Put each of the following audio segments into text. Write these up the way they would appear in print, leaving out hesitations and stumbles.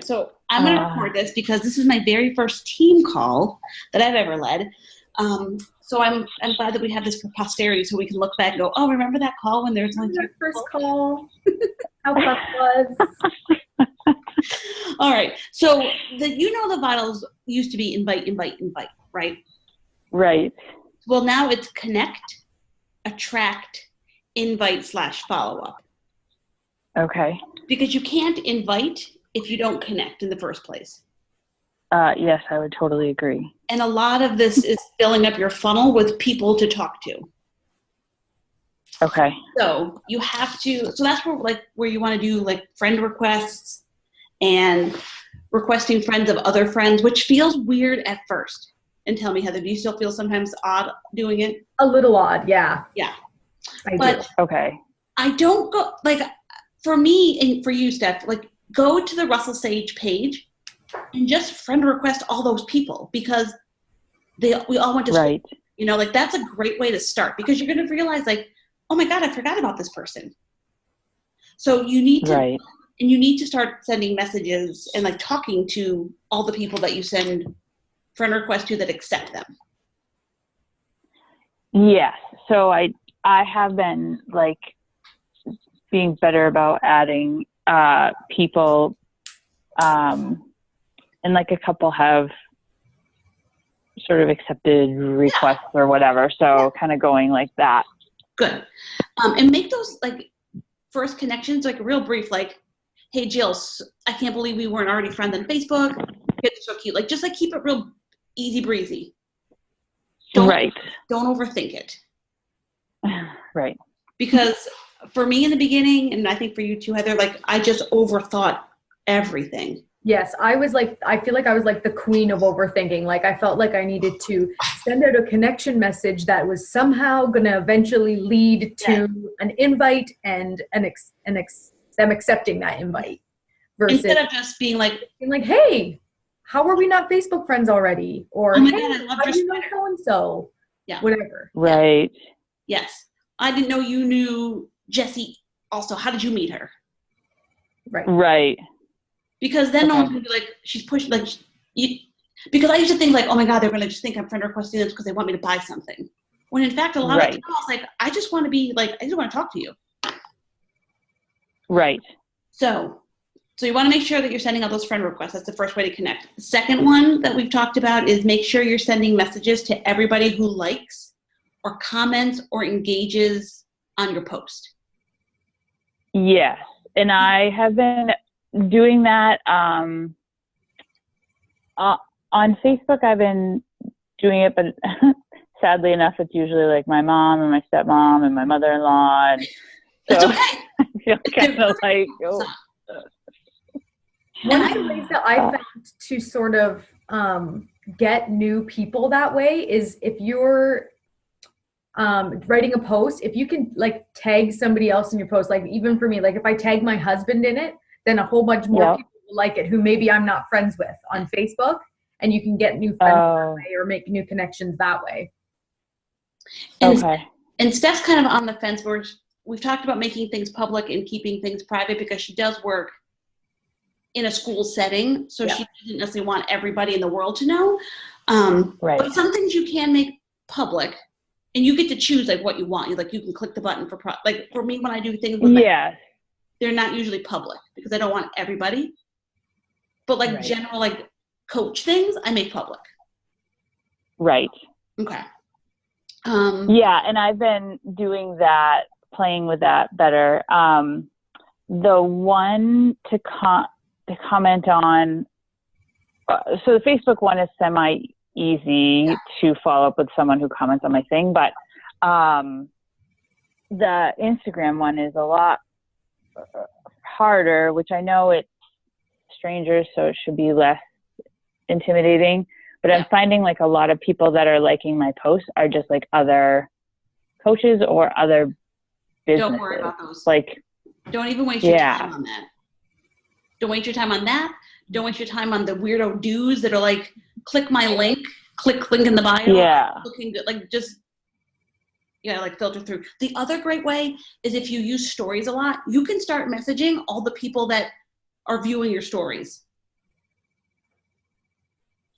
So I'm going to record this because this is my very first team call that I've ever led. So I'm glad that we have this for posterity so we can look back and go, oh, remember that call when there was only 3 people? First call. How fun it was. All right. So the models used to be invite, right? Right. Well, now it's connect, attract, invite / follow-up. Okay. Because you can't invite if you don't connect in the first place. Yes, I would totally agree. And a lot of this is filling up your funnel with people to talk to. Okay. So you have to, so that's where you want to do like friend requests and requesting friends of other friends, which feels weird at first. And tell me, Heather, do you still feel sometimes odd doing it? A little odd, yeah. Yeah. I do. Okay. I don't go, for me and for you, Steph, go to the Russell Sage page and just friend request all those people because we all went to school. Right. That's a great way to start because you're going to realize oh my God, I forgot about this person. So you need to, right. And you need to start sending messages and talking to all the people that you send friend requests to that accept them. Yes. So I have been being better about adding people, and a couple have sort of accepted requests or whatever. So kind of going like that. Good. And make those first connections real brief, hey Jill, I can't believe we weren't already friends on Facebook. It's so cute. Just keep it real easy breezy. Don't overthink it. Right. Because for me in the beginning, and I think for you too, Heather, I just overthought everything. Yes, I feel like I was the queen of overthinking. I felt like I needed to send out a connection message that was somehow going to eventually lead to an invite and them accepting that invite. Versus instead of just being hey, how are we not Facebook friends already? Or, oh my hey, God, I love how your do you know sweater. so-and-so? Yeah. Whatever. Right. Yes. I didn't know you knew Jessie also. How did you meet her? Right. Right. Because then no one's going to be she's pushed, because I used to think oh my God, they're going to just think I'm friend requesting them because they want me to buy something. When in fact, a lot of the time I was I just want to be I just want to talk to you. Right. So you want to make sure that you're sending out those friend requests. That's the first way to connect. The second one that we've talked about is make sure you're sending messages to everybody who likes or comments or engages on your post. Yes. And I have been doing that on Facebook. I've been doing it, but sadly enough, it's usually my mom and my stepmom and my mother-in-law. And that's so okay. I feel kind of One of the ways that I found to sort of get new people that way is if you're writing a post, if you can tag somebody else in your post, even for me, if I tag my husband in it, then a whole bunch more people will like it who maybe I'm not friends with on Facebook, and you can get new friends that way or make new connections that way. And Steph's kind of on the fence where we've talked about making things public and keeping things private because she does work in a school setting, so she doesn't necessarily want everybody in the world to know. But some things you can make public. And you get to choose what you want. You can click the button for for me when I do things with they're not usually public because I don't want everybody. But general coach things, I make public. Right. Okay. And I've been doing that, playing with that better. The one to comment on, so the Facebook one is semi-easy to follow up with someone who comments on my thing, but the Instagram one is a lot harder, which I know it's strangers, so it should be less intimidating, but I'm finding a lot of people that are liking my posts are just other coaches or other businesses. Don't worry about those. Don't even waste your time on that. Don't waste your time on that. Don't waste your time on the weirdo dudes that are click my link, click link in the bio. Yeah. Looking good. Just, filter through. The other great way is if you use stories a lot, you can start messaging all the people that are viewing your stories.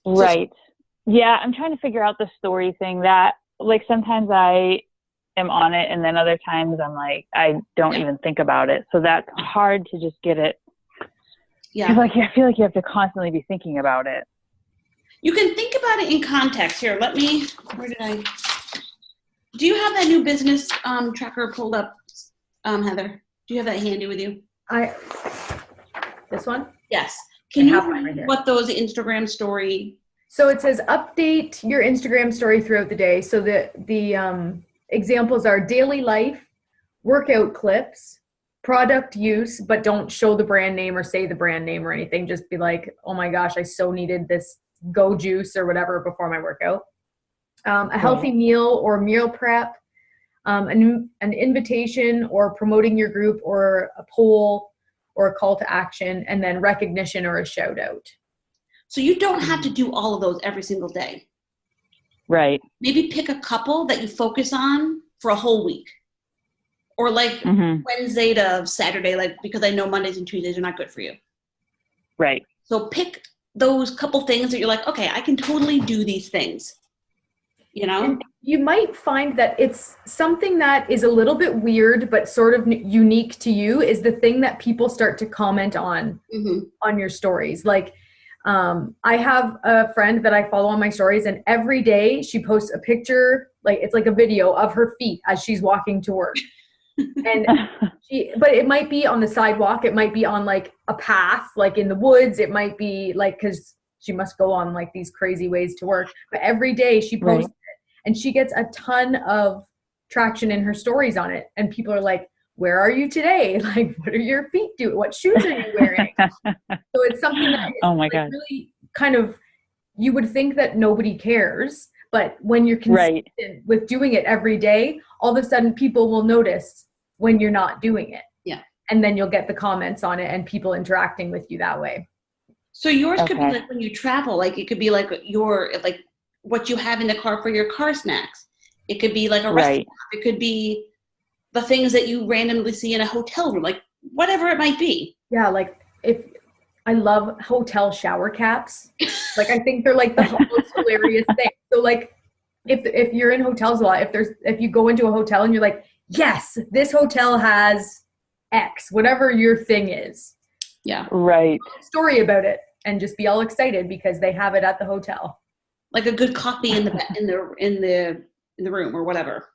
Right. Yeah, I'm trying to figure out the story thing that, like, sometimes I am on it and then other times I'm like, I don't even think about it. So that's hard to just get it. Yeah. Because, like, I feel like you have to constantly be thinking about it. You can think about it in context. Here, where did I? Do you have that new business tracker pulled up, Heather? Do you have that handy with you? This one? Yes. Can you right read what those Instagram story? So it says update your Instagram story throughout the day. So the examples are daily life, workout clips, product use, but don't show the brand name or say the brand name or anything. Just be like, oh my gosh, I so needed this Go Juice or whatever before my workout. A healthy meal or meal prep, an invitation or promoting your group or a poll or a call to action, and then recognition or a shout out. So you don't have to do all of those every single day. Right. Maybe pick a couple that you focus on for a whole week. Or like Wednesday to Saturday, like, because I know Mondays and Tuesdays are not good for you. Right. So pick those couple things that you're like, okay, I can totally do these things. You know? And you might find that it's something that is a little bit weird, but sort of unique to you is the thing that people start to comment on your stories. Like, I have a friend that I follow on my stories, and every day she posts a picture, like it's like a video of her feet as she's walking to work. And but it might be on the sidewalk, it might be on like a path, like in the woods, it might be like, because she must go on like these crazy ways to work, but every day she posts it, and she gets a ton of traction in her stories on it, and people are like, where are you today? Like, what are your feet doing? What shoes are you wearing? So it's something that is like really kind of, you would think that nobody cares, but when you're consistent with doing it every day, all of a sudden people will notice when you're not doing it. Yeah. And then you'll get the comments on it and people interacting with you that way. So yours could be like when you travel, like it could be like like what you have in the car for your car snacks. It could be like a restaurant. It could be the things that you randomly see in a hotel room, like whatever it might be. Yeah, like I love hotel shower caps. Like, I think they're like the most hilarious thing. So like if you're in hotels a lot, if you go into a hotel and you're like, yes, this hotel has X, whatever your thing is. Yeah. Right. Story about it and just be all excited because they have it at the hotel. Like a good coffee in the room or whatever.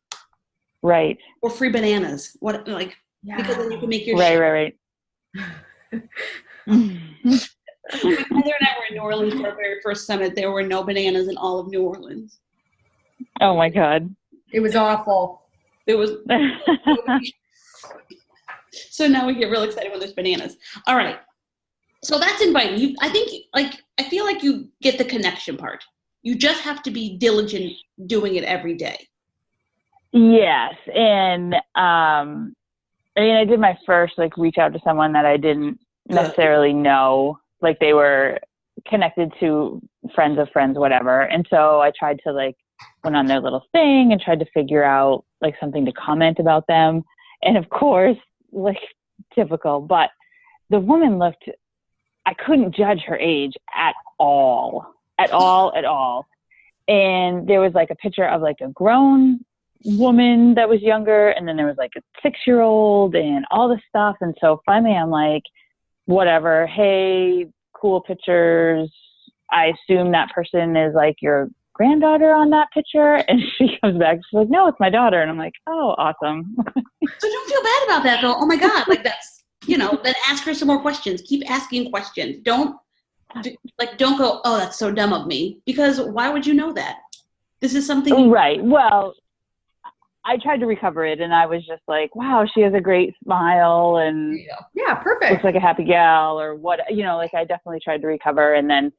Right. Or free bananas. Because then you can make your Right. Heather and I were in New Orleans for our very first summit. There were no bananas in all of New Orleans. Oh my God. It was awful. It was. So now we get real excited when there's bananas. All right. So that's inviting. I feel like you get the connection part. You just have to be diligent doing it every day. Yes. And I did my first like reach out to someone that I didn't necessarily know, like they were connected to friends of friends, whatever. And so I tried to like went on their little thing and tried to figure out like something to comment about them. And of course, like typical, but the woman I couldn't judge her age at all. And there was like a picture of like a grown woman that was younger, and then there was like a 6-year-old and all this stuff. And so finally I'm like, whatever, hey, cool pictures. I assume that person is like your granddaughter on that picture. And she comes back, she's like, no, it's my daughter. And I'm like, oh, awesome. So don't feel bad about that. Go, oh my God, like that's, then ask her some more questions. Keep asking questions. Don't go, oh, that's so dumb of me. Because why would you know that? This is something. Right. Well, I tried to recover it, and I was just like, wow, she has a great smile and yeah, perfect. Looks like a happy gal or what, like I definitely tried to recover. And then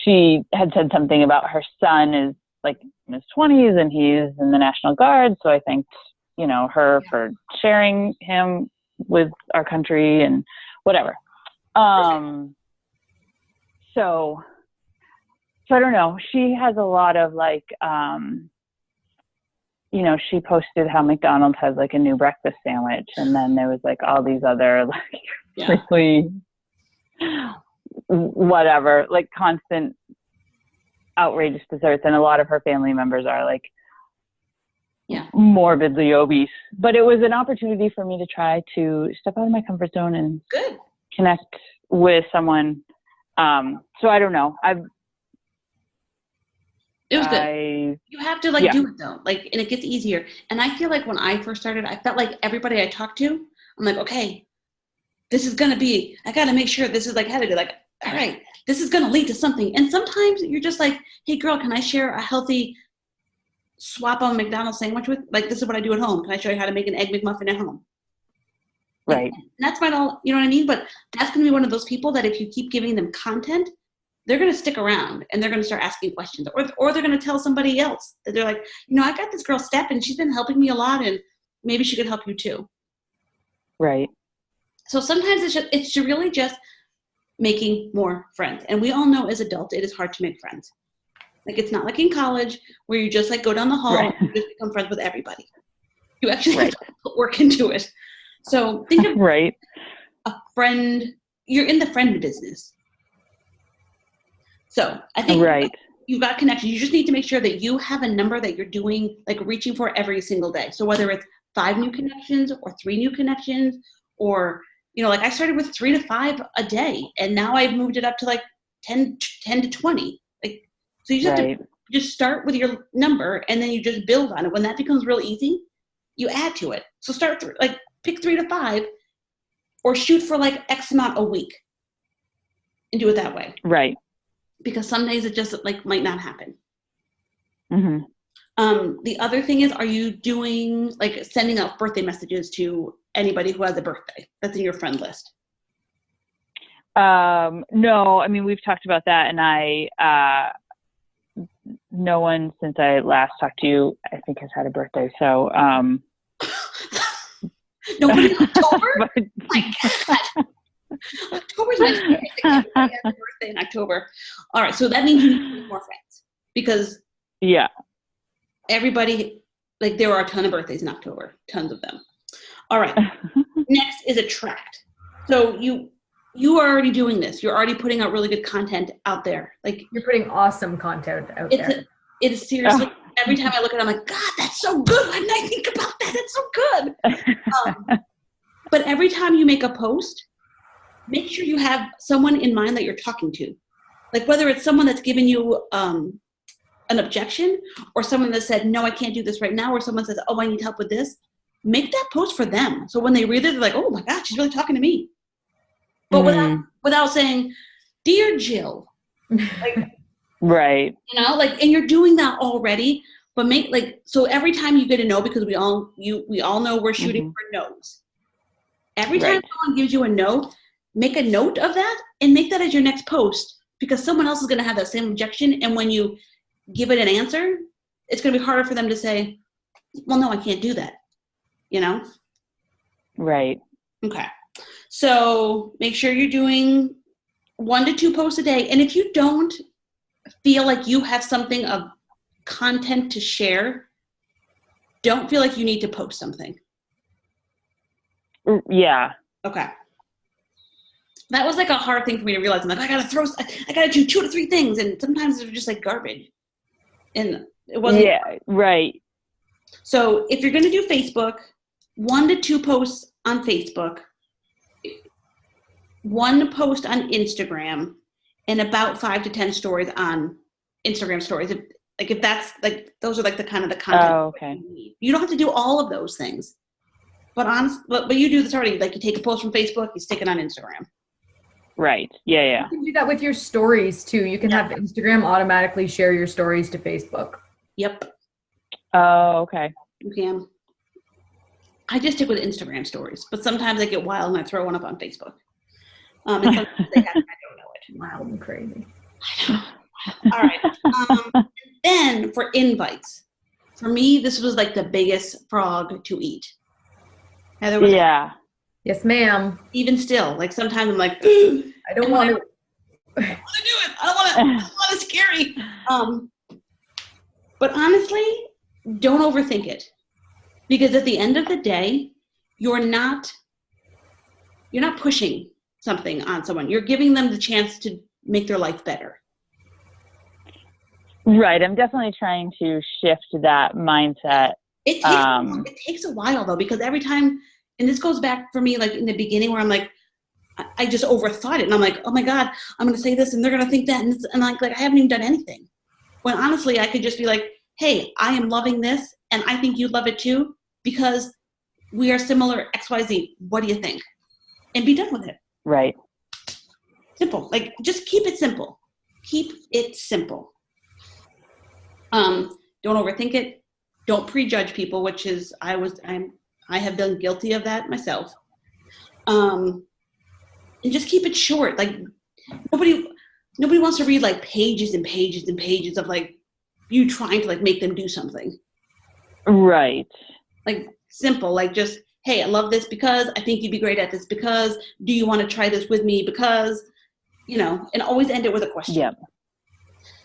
she had said something about her son is like in his 20s and he's in the National Guard. So I thanked, her for sharing him with our country and whatever. So I don't know. She has a lot of like, she posted how McDonald's has like a new breakfast sandwich, and then there was like all these other like really whatever, like constant outrageous desserts, and a lot of her family members are like Yeah. morbidly obese. But it was an opportunity for me to try to step out of my comfort zone and Good. connect with someone. So I don't know. It was good. You have to like do it though, like, and it gets easier. And I feel like when I first started, I felt like everybody I talked to, I'm like, okay, this is gonna be, I gotta make sure this is like how to do, like, all right, this is gonna lead to something. And sometimes you're just like, hey girl, can I share a healthy swap on McDonald's sandwich with, like, this is what I do at home. Can I show you how to make an egg McMuffin at home? Right. And that's not all, you know what I mean? But that's gonna be one of those people that if you keep giving them content, they're going to stick around and they're going to start asking questions, or they're going to tell somebody else that they're like, you know, I got this girl Steph and she's been helping me a lot and maybe she could help you too. Right. So sometimes it's really just making more friends. And we all know as adults, it is hard to make friends. Like, it's not like in college where you just like go down the hall and you just become friends with everybody. You actually have to put work into it. So think of a friend, you're in the friend business. So I think you've got connections. You just need to make sure that you have a number that you're doing, like reaching for every single day. So whether it's 5 new connections or 3 new connections, or, you know, like I started with 3 to 5 a day and now I've moved it up to like 10 to 20. Like, so you just have to just start with your number and then you just build on it. When that becomes real easy, you add to it. So pick 3 to 5 or shoot for like X amount a week and do it that way. Right. Because some days it just like might not happen. Mm-hmm. The other thing is, are you doing like sending out birthday messages to anybody who has a birthday that's in your friend list? No, I mean, we've talked about that, and no one since I last talked to you, I think, has had a birthday. So, nobody in October? My God. October's my birthday. I have a birthday in October. All right, so that means you need to make more friends because everybody, like, there are a ton of birthdays in October, tons of them. All right, next is attract. So you are already doing this. You're already putting out really good content out there. Like, you're putting awesome content out there. It is seriously. Every time I look at it, I'm like, God, that's so good. Why didn't I think about that? That's so good. But every time you make a post, make sure you have someone in mind that you're talking to. Like, whether it's someone that's given you an objection or someone that said, no, I can't do this right now, or someone says, oh, I need help with this. Make that post for them. So when they read it, they're like, oh my God, she's really talking to me. But without saying, dear Jill. Like, right. You know, like, and you're doing that already, but so every time you get a no, because we all know we're shooting for no's. Every time someone gives you a no, make a note of that and make that as your next post, because someone else is going to have that same objection. And when you give it an answer, it's going to be harder for them to say, well, no, I can't do that. You know? Right. Okay. So make sure you're doing 1 to 2 posts a day. And if you don't feel like you have something of content to share, don't feel like you need to post something. Yeah. Okay. That was like a hard thing for me to realize. I'm like, I gotta do 2 to 3 things. And sometimes it was just like garbage. And it wasn't. Yeah, right. So if you're going to do Facebook, 1 to 2 posts on Facebook, 1 post on Instagram, and about 5 to 10 stories on Instagram stories. If that's like, those are like the kind of the content. Oh, okay. You need. You don't have to do all of those things. But you do this already. Like, you take a post from Facebook, you stick it on Instagram. Right. Yeah. You can do that with your stories too. You can have Instagram automatically share your stories to Facebook. Yep. Oh, okay. You can. I just stick with Instagram stories, but sometimes I get wild and I throw one up on Facebook. And sometimes I don't know it. Wild and crazy. I know. All right. Then for invites, for me, this was like the biggest frog to eat. Heather, Yes, ma'am. Even still, like, sometimes I'm like, I don't want to. I don't want to do it. I don't want to. It's scary. But honestly, don't overthink it, because at the end of the day, you're not pushing something on someone. You're giving them the chance to make their life better. Right. I'm definitely trying to shift that mindset. It takes a while though, because every time, and this goes back for me, like in the beginning where I'm like, I just overthought it. And I'm like, oh my God, I'm going to say this and they're going to think that. And like, I haven't even done anything. When honestly, I could just be like, hey, I am loving this. And I think you love it too, because we are similar XYZ. What do you think? And be done with it. Right. Simple. Like, just keep it simple. Keep it simple. Don't overthink it. Don't prejudge people, which is, I have been guilty of that myself. And just keep it short. Like, nobody wants to read like pages and pages and pages of like you trying to like make them do something. Right. Like, simple, like just, hey, I love this because I think you'd be great at this because, do you want to try this with me because, and always end it with a question. Yep.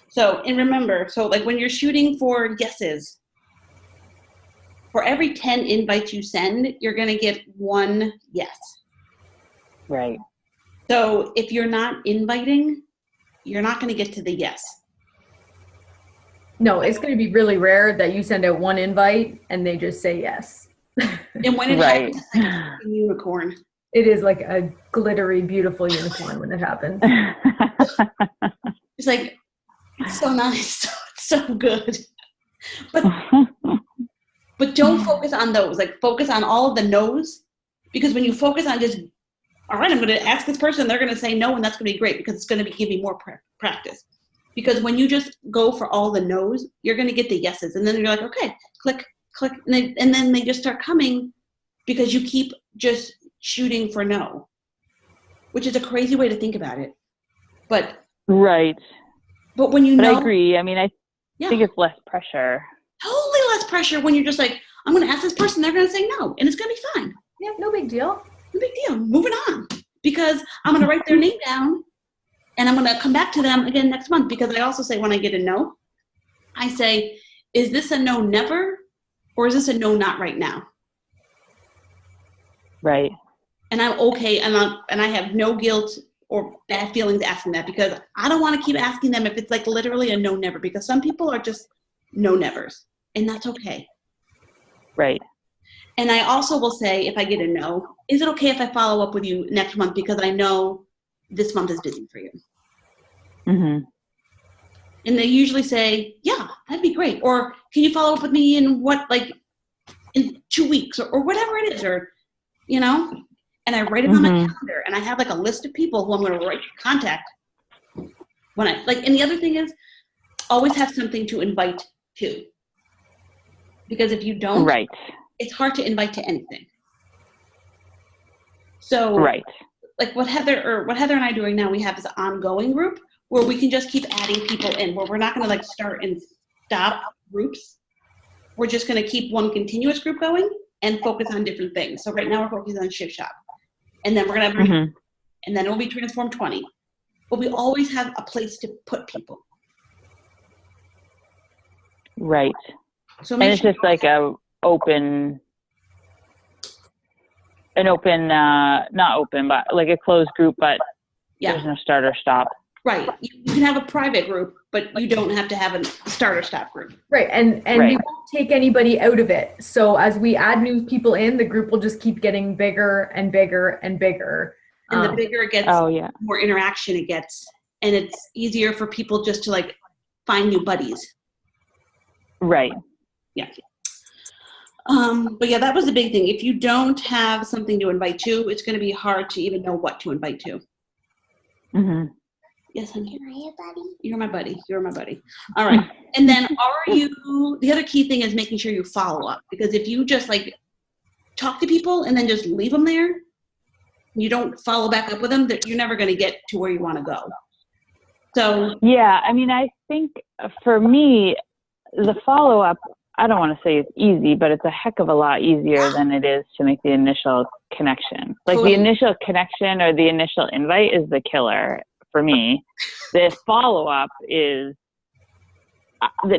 So, and remember, so like when you're shooting for yeses, for every 10 invites you send, you're going to get 1 yes. Right. So if you're not inviting, you're not going to get to the yes. No, it's going to be really rare that you send out 1 invite and they just say yes. And when it happens, it's like a unicorn. It is like a glittery, beautiful unicorn when it happens. It's like, it's so nice. It's so good. But don't focus on those. Like, focus on all of the no's, because when you focus on just, all right, I'm going to ask this person, they're going to say no, and that's going to be great because it's going to give me more practice. Because when you just go for all the no's, you're going to get the yeses, and then you're like, okay, click, click, and then they just start coming because you keep just shooting for no, which is a crazy way to think about it. But right. But when you know, I agree. I mean, I think it's less pressure. Totally less pressure when you're just like, I'm going to ask this person, they're going to say no, and it's going to be fine. Yeah, no big deal. No big deal. Moving on. Because I'm going to write their name down, and I'm going to come back to them again next month. Because I also say when I get a no, I say, is this a no never, or is this a no not right now? Right. And I'm okay, and I have no guilt or bad feelings asking that, because I don't want to keep asking them if it's like literally a no never, because some people are just no nevers, and that's okay. Right. And I also will say, if I get a no, is it okay if I follow up with you next month, because I know this month is busy for you? Mm-hmm. And they usually say, yeah, that'd be great. Or can you follow up with me in in 2 weeks or whatever it is, or, and I write it on my calendar, and I have like a list of people who I'm going to contact when and the other thing is always have something to invite to, because if you don't, right, it's hard to invite to anything. So right. Like what Heather and I are doing now, we have this ongoing group where we can just keep adding people in, where we're not going to like start and stop groups. We're just going to keep one continuous group going and focus on different things. So right now we're focusing on Shift Shop, and then we're going to and then it will be Transform 20. But we always have a place to put people. Right. So and it's just like not open, not open, but like a closed group, but there's no start or stop. Right. You can have a private group, but you don't have to have a start or stop group. Right. And we won't take anybody out of it. So as we add new people in, the group will just keep getting bigger and bigger and bigger. And the bigger it gets, more interaction it gets. And it's easier for people just to like find new buddies. Right. Yeah. But yeah, that was the big thing. If you don't have something to invite to, it's going to be hard to even know what to invite to. Mm-hmm. Yes, honey. Am I your buddy? You're my buddy. You're my buddy. All right. And then the other key thing is making sure you follow up, because if you just like talk to people and then just leave them there, you don't follow back up with them, that you're never going to get to where you want to go. So yeah, I mean, I think for me, the follow-up, I don't want to say it's easy, but it's a heck of a lot easier than it is to make the initial connection. Like the initial connection or the initial invite is the killer for me. The follow-up that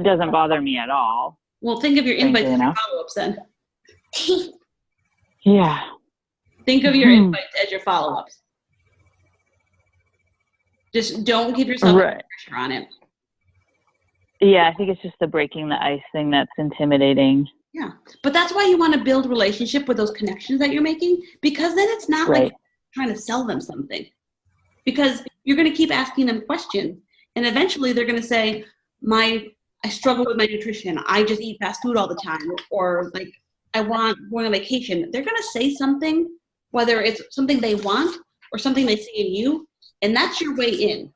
doesn't bother me at all. Well, think of your invites as your follow-ups then. Yeah. Think of your invites as your follow-ups. Just don't give yourself pressure on it. Yeah, I think it's just the breaking the ice thing that's intimidating. Yeah. But that's why you want to build relationship with those connections that you're making, because then it's not Right. like trying to sell them something. Because you're going to keep asking them questions, and eventually they're going to say, I struggle with my nutrition. I just eat fast food all the time, or like I want going on vacation. They're going to say something, whether it's something they want or something they see in you, and that's your way in.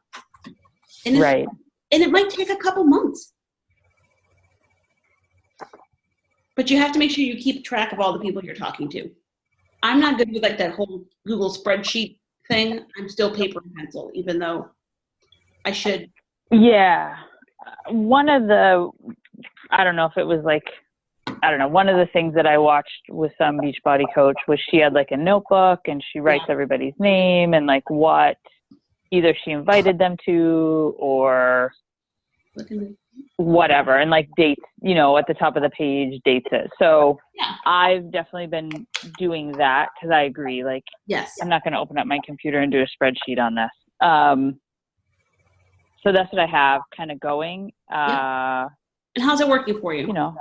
And Right. And it might take a couple months. But you have to make sure you keep track of all the people you're talking to. I'm not good with like that whole Google spreadsheet thing. I'm still paper and pencil, even though I should. Yeah. One of the, I don't know if it was like, I don't know, one of the things that I watched with some Beachbody coach was she had like a notebook and she writes everybody's name and like what either she invited them to or whatever, and like dates, you know, at the top of the page, dates it. So I've definitely been doing that because I agree. Like, yes, I'm not going to open up my computer and do a spreadsheet on this. So that's what I have kind of going. And how's it working for you? You know,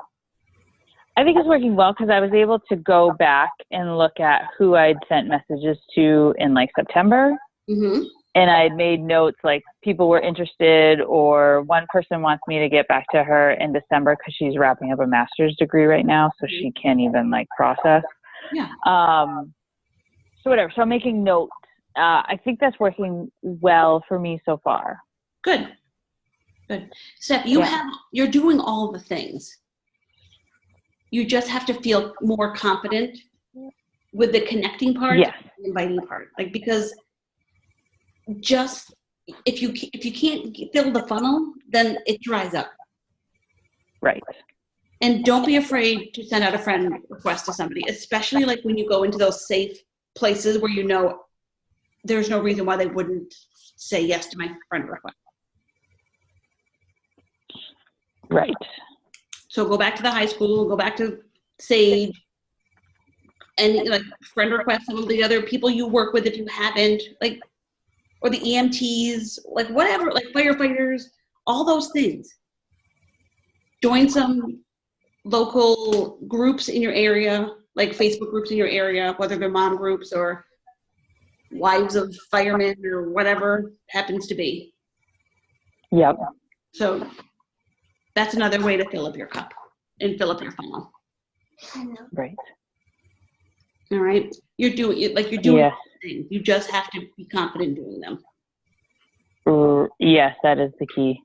I think it's working well because I was able to go back and look at who I'd sent messages to in like September. Mm-hmm. And I had made notes like people were interested, or one person wants me to get back to her in December because she's wrapping up a master's degree right now. So she can't even like process. Yeah. So whatever. So I'm making notes. I think that's working well for me so far. Good. Steph, you're doing all the things. You just have to feel more confident with the connecting part, and the inviting part. Like, because just if you can't fill the funnel, then it dries up. Right. And don't be afraid to send out a friend request to somebody, especially like when you go into those safe places where you know there's no reason why they wouldn't say yes to my friend request. Right. So go back to the high school, go back to Sage, and like friend request some of the other people you work with if you haven't, like, or the EMTs, like whatever, like firefighters, all those things. Join some local groups in your area, like Facebook groups in your area, whether they're mom groups or wives of firemen or whatever happens to be. Yep. So that's another way to fill up your cup and fill up your funnel. Right. All right. You're doing Yes. things. You just have to be confident doing them. Yes, that is the key.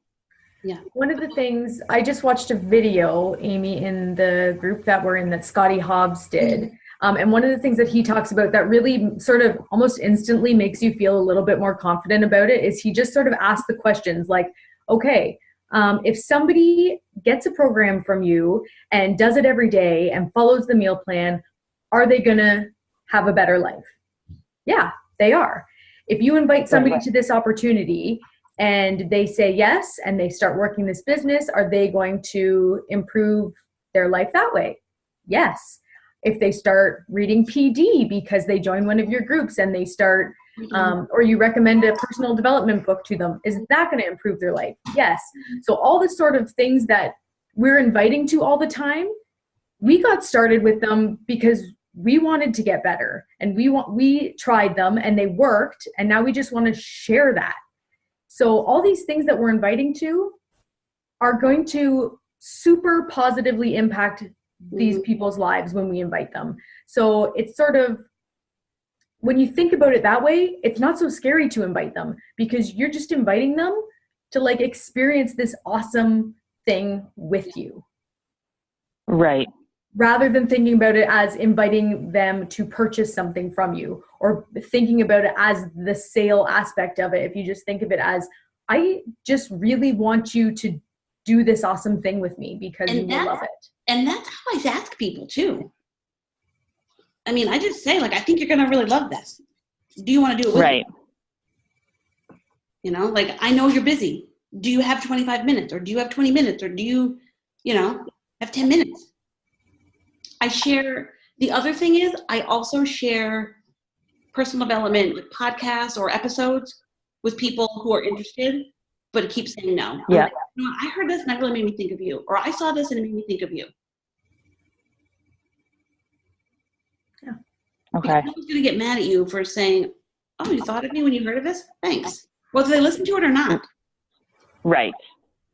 Yeah. One of the things, I just watched a video, Amy, in the group that we're in that Scotty Hobbs did. And one of the things that he talks about that really sort of almost instantly makes you feel a little bit more confident about it is he just sort of asks the questions like, okay, if somebody gets a program from you and does it every day and follows the meal plan, are they going to have a better life? Yeah, they are. If you invite somebody to this opportunity and they say yes and they start working this business, are they going to improve their life that way? Yes. If they start reading PD because they join one of your groups and they start, or you recommend a personal development book to them, is that going to improve their life? Yes. So all the sort of things that we're inviting to all the time, we got started with them because we wanted to get better and we tried them and they worked, and now we just want to share that. So all these things that we're inviting to are going to super positively impact these people's lives when we invite them. So it's sort of, when you think about it that way, it's not so scary to invite them because you're just inviting them to like experience this awesome thing with you. Right. Rather than thinking about it as inviting them to purchase something from you, or thinking about it as the sale aspect of it. If you just think of it as, I just really want you to do this awesome thing with me because you will love it. And that's how I ask people too. I mean, I just say, like, I think you're going to really love this. Do you want to do it with me? You know, like, I know you're busy. Do you have 25 minutes, or do you have 20 minutes, or do you, have 10 minutes? I share, the other thing is I also share personal development, like podcasts or episodes with people who are interested. but it keeps saying no. Yeah. Like, you know what, I heard this and that really made me think of you. Or I saw this and it made me think of you. Yeah. Okay. No one's going to get mad at you for saying, oh, you thought of me when you heard of this? Thanks. Whether they listen to it or not. Right.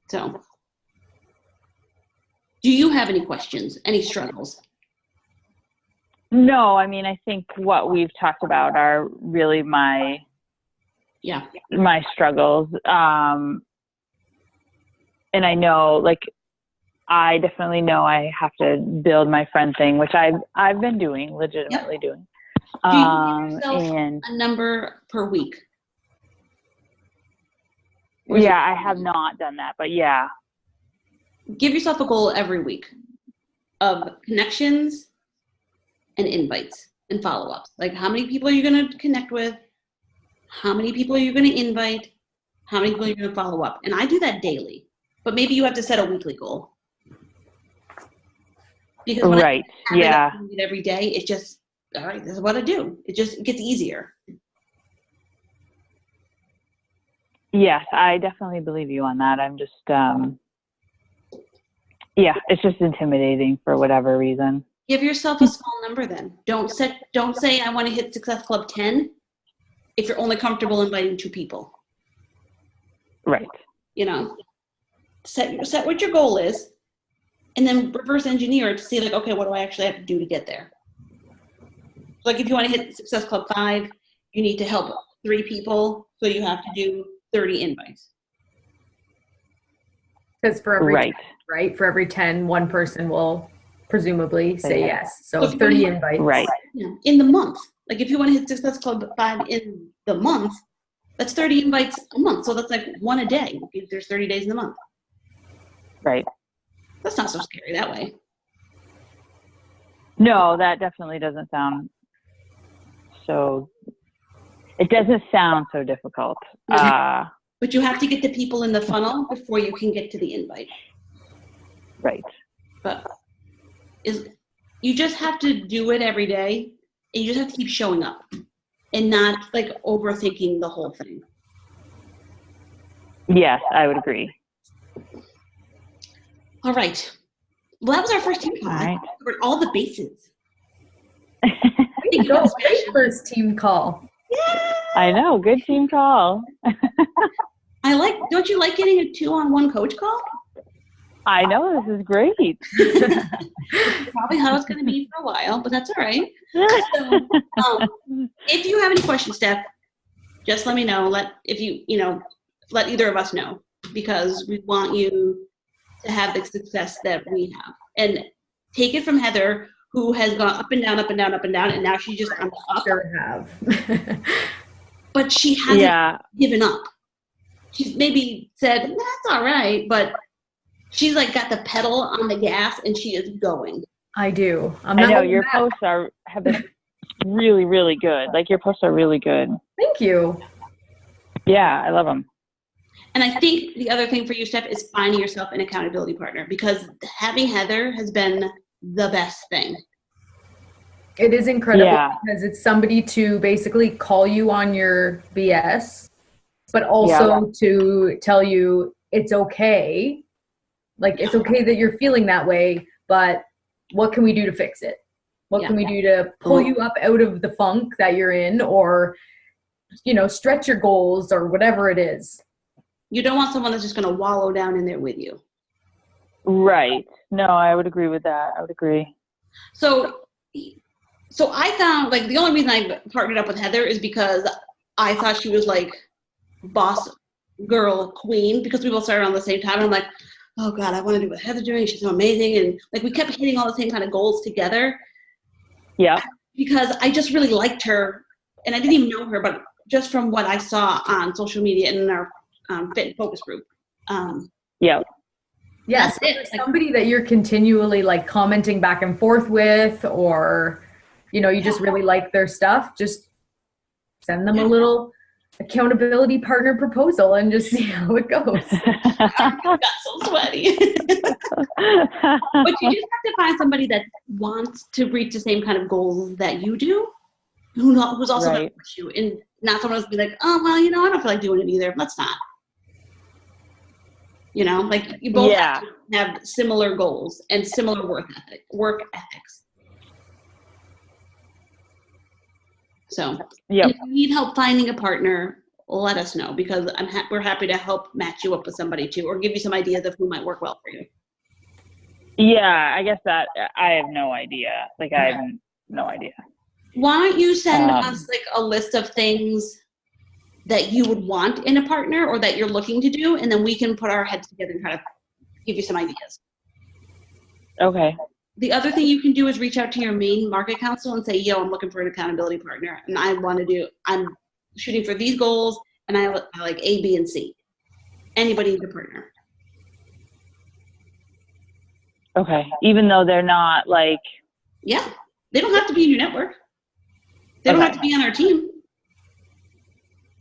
So, do you have any questions, any struggles? No, I mean, I think what we've talked about are really my struggles. And I know, like, I definitely know I have to build my friend thing, which I've been doing, legitimately doing. Do you give yourself and a number per week? yeah, I have not done that, but yeah. Give yourself a goal every week of connections and invites and follow-ups. Like, how many people are you going to connect with? How many people are you going to invite? How many people are you going to follow up? And I do that daily, but maybe you have to set a weekly goal. Because when I do it every day, it's just, all right, this is what I do. It gets easier. Yes, I definitely believe you on that. I'm just, it's just intimidating for whatever reason. Give yourself a small number then. Don't say I want to hit Success Club 10 if you're only comfortable inviting 2 people. Right. You know, set what your goal is and then reverse engineer it to see, like, okay, what do I actually have to do to get there? Like, if you want to hit Success Club 5, you need to help 3 people, so you have to do 30 invites. Because for every 10, right? For every 10, one person will presumably say yes. So 30 invites. Right. In the month. Like, if you want to hit Success Club 5 in the month, that's 30 invites a month. So that's like 1 a day if there's 30 days in the month. Right. That's not so scary that way. No, that definitely doesn't sound so, it doesn't sound so difficult. But you have to get the people in the funnel before you can get to the invite. Right. But you just have to do it every day, and you just have to keep showing up and not, like, overthinking the whole thing. Yes, I would agree. All right. Well, that was our first team call. All right. We covered all the bases. Great first team call. Yeah. I know. Good team call. Don't you like getting a 2-on-1 coach call? I know. This is great. Probably how it's going to be for a while, but that's all right. So, if you have any questions, Steph, just let me know. Let either of us know, because we want you to have the success that we have. And take it from Heather, who has gone up and down, up and down, up and down, and now she's just on the up. Sure have. But she hasn't given up. She's maybe said, that's all right, but she's like got the pedal on the gas and she is going. I do. I know your posts have been really, really good. Like, your posts are really good. Thank you. Yeah, I love them. And I think the other thing for you, Steph, is finding yourself an accountability partner, because having Heather has been the best thing. It is incredible because it's somebody to basically call you on your BS, but also to tell you it's okay. Like, it's okay that you're feeling that way, but what can we do to fix it? What can we do to pull you up out of the funk that you're in, or, stretch your goals, or whatever it is? You don't want someone that's just going to wallow down in there with you. Right. No, I would agree with that. I would agree. So I found, like, the only reason I partnered up with Heather is because I thought she was like boss girl queen, because we both started around the same time. And I'm like, oh God, I want to do what Heather's doing. She's so amazing. And like, we kept hitting all the same kind of goals together. Yeah. Because I just really liked her, and I didn't even know her, but just from what I saw on social media and in our Fit and Focus group. Yes, somebody that you're continually like commenting back and forth with, or you just really like their stuff, just send them a little accountability partner proposal and just see how it goes. I got so sweaty. But you just have to find somebody that wants to reach the same kind of goals that you do, who's also going to push you, and not someone who's be like, oh, well, I don't feel like doing it either. Let's not. You know, like you both Yeah. have similar goals and similar work ethics. So Yep. if you need help finding a partner, let us know, because we're happy to help match you up with somebody too, or give you some ideas of who might work well for you. Yeah, I guess that I have no idea. Like, I have no idea. Why don't you send us like a list of things that you would want in a partner or that you're looking to do, and then we can put our heads together and try to give you some ideas. Okay. The other thing you can do is reach out to your main market council and say, yo, I'm looking for an accountability partner, and I'm shooting for these goals, and I like A, B, and C. Anybody needs a partner. Okay. Even though they're not like. Yeah. They don't have to be in your network. They don't have to be on our team.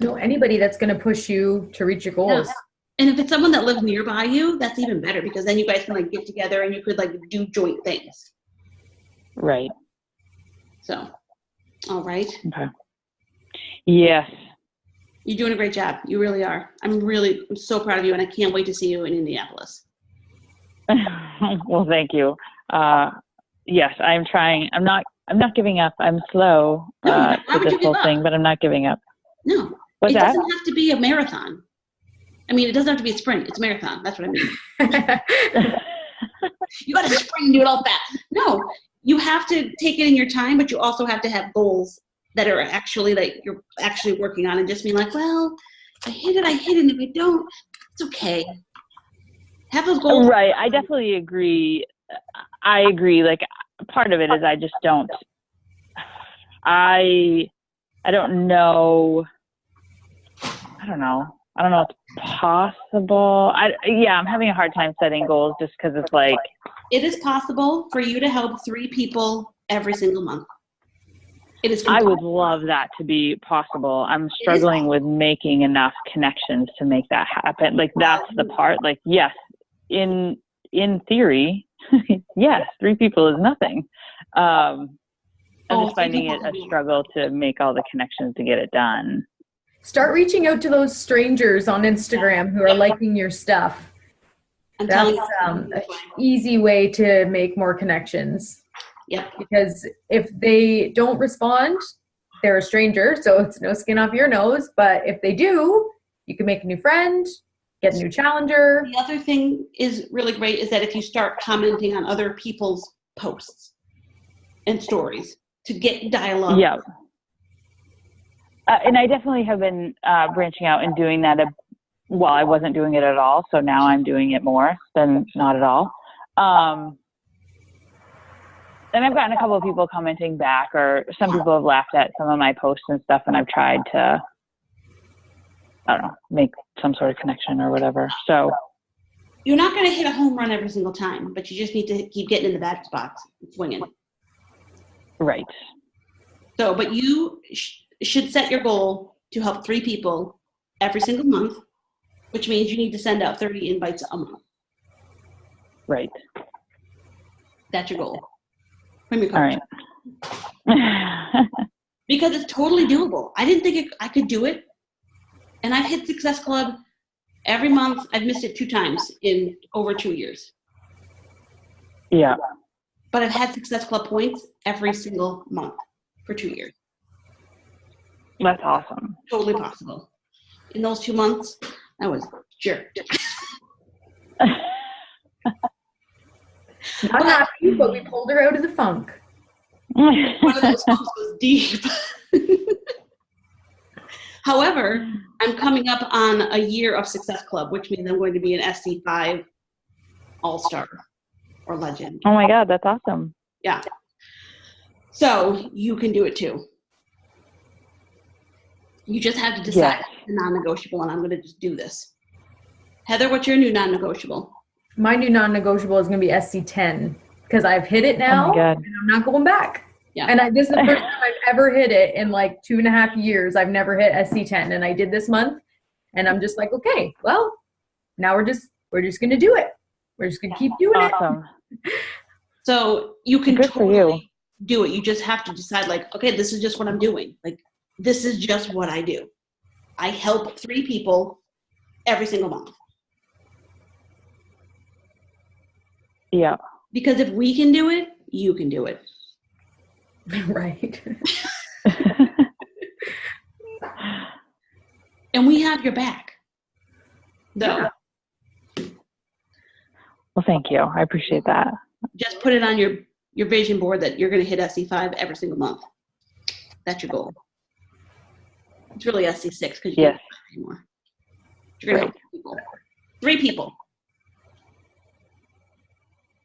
No, anybody that's going to push you to reach your goals. Yeah. And if it's someone that lives nearby you, that's even better, because then you guys can like get together and you could like do joint things. Right. So, all right. Okay. Yes. You're doing a great job. You really are. I'm so proud of you, and I can't wait to see you in Indianapolis. Well, thank you. Yes, I'm trying. I'm not giving up. I'm slow to this whole thing, but I'm not giving up. No. What's it that? doesn't have to be a marathon. I mean, it doesn't have to be a sprint. It's a marathon. That's what I mean. You got to sprint and do it all fast. No, you have to take it in your time, but you also have to have goals that are actually like you're actually working on, and just being like, well, if I hit it, and if I don't, it's okay. Have those goals. Right. I definitely agree. I agree. Like, part of it is I just don't. I don't know. I don't know if it's possible. I'm having a hard time setting goals just because it's like. It is possible for you to help 3 people every single month. It is. I would love that to be possible. I'm struggling with making enough connections to make that happen. Like, that's the part. Like, yes, in theory, yes, 3 people is nothing. I'm just finding it a struggle to make all the connections to get it done. Start reaching out to those strangers on Instagram who are liking your stuff. That's an easy way to make more connections. Yeah. Because if they don't respond, they're a stranger, so it's no skin off your nose. But if they do, you can make a new friend, get a new challenger. The other thing is really great is that if you start commenting on other people's posts and stories to get dialogue. Yeah. And I definitely have been branching out and doing that. I wasn't doing it at all, so now I'm doing it more than not at all. And I've gotten a couple of people commenting back, or some people have laughed at some of my posts and stuff, and I've tried to, I don't know, make some sort of connection or whatever. So you're not going to hit a home run every single time, but you just need to keep getting in the batter's box and swinging. Right. So, but you should set your goal to help 3 people every single month, which means you need to send out 30 invites a month. Right. That's your goal. From your coach. All right. Because it's totally doable. I didn't think I could do it. And I've hit Success Club every month. I've missed it 2 times in over 2 years. Yeah. But I've had Success Club points every single month for 2 years. That's awesome. Totally possible. In those 2 months, I was jerked. Not happy, but we pulled her out of the funk. One of those funks was deep. However, I'm coming up on a year of Success Club, which means I'm going to be an SC5 All-Star or Legend. Oh my God, that's awesome. Yeah. So you can do it too. You just have to decide the non-negotiable, and I'm going to just do this. Heather, what's your new non-negotiable? My new non-negotiable is going to be SC10 because I've hit it now, and I'm not going back. Yeah. And this is the first time I've ever hit it in like 2.5 years. I've never hit SC10, and I did this month, and I'm just like, okay, well, now we're just going to do it. We're just going to keep doing it. So you can totally do it. You just have to decide, like, okay, this is just what I'm doing. Like, this is just what I do. I help 3 people every single month. Yeah. Because if we can do it, you can do it. Right. And we have your back. Yeah. Well, thank you. I appreciate that. Just put it on your vision board that you're going to hit SC5 every single month. That's your goal. It's really SC6 because you Yes. can't anymore. You're going to help 3 people.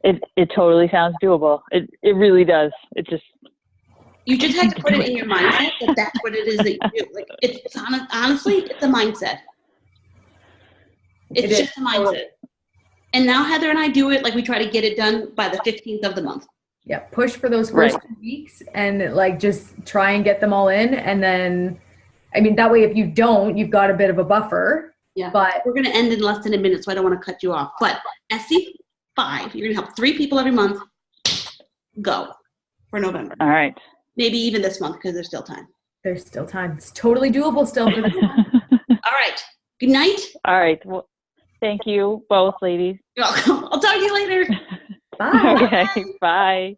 It totally sounds doable. It really does. It just. You just have to put it in your mindset that that's what it is that you do. Like honestly, it's a mindset. It's just a mindset. And now Heather and I do it like we try to get it done by the 15th of the month. Yeah, push for those first Right. 2 weeks and like just try and get them all in. And then, I mean, that way if you don't, you've got a bit of a buffer. Yeah. But we're going to end in less than a minute, so I don't want to cut you off. But SC5, you're going to help 3 people every month. Go for November. All right. Maybe even this month because there's still time. there's still time. It's totally doable still for this one. All right. Good night. All right. Well, thank you both, ladies. You're welcome. I'll talk to you later. Bye. Okay. Bye.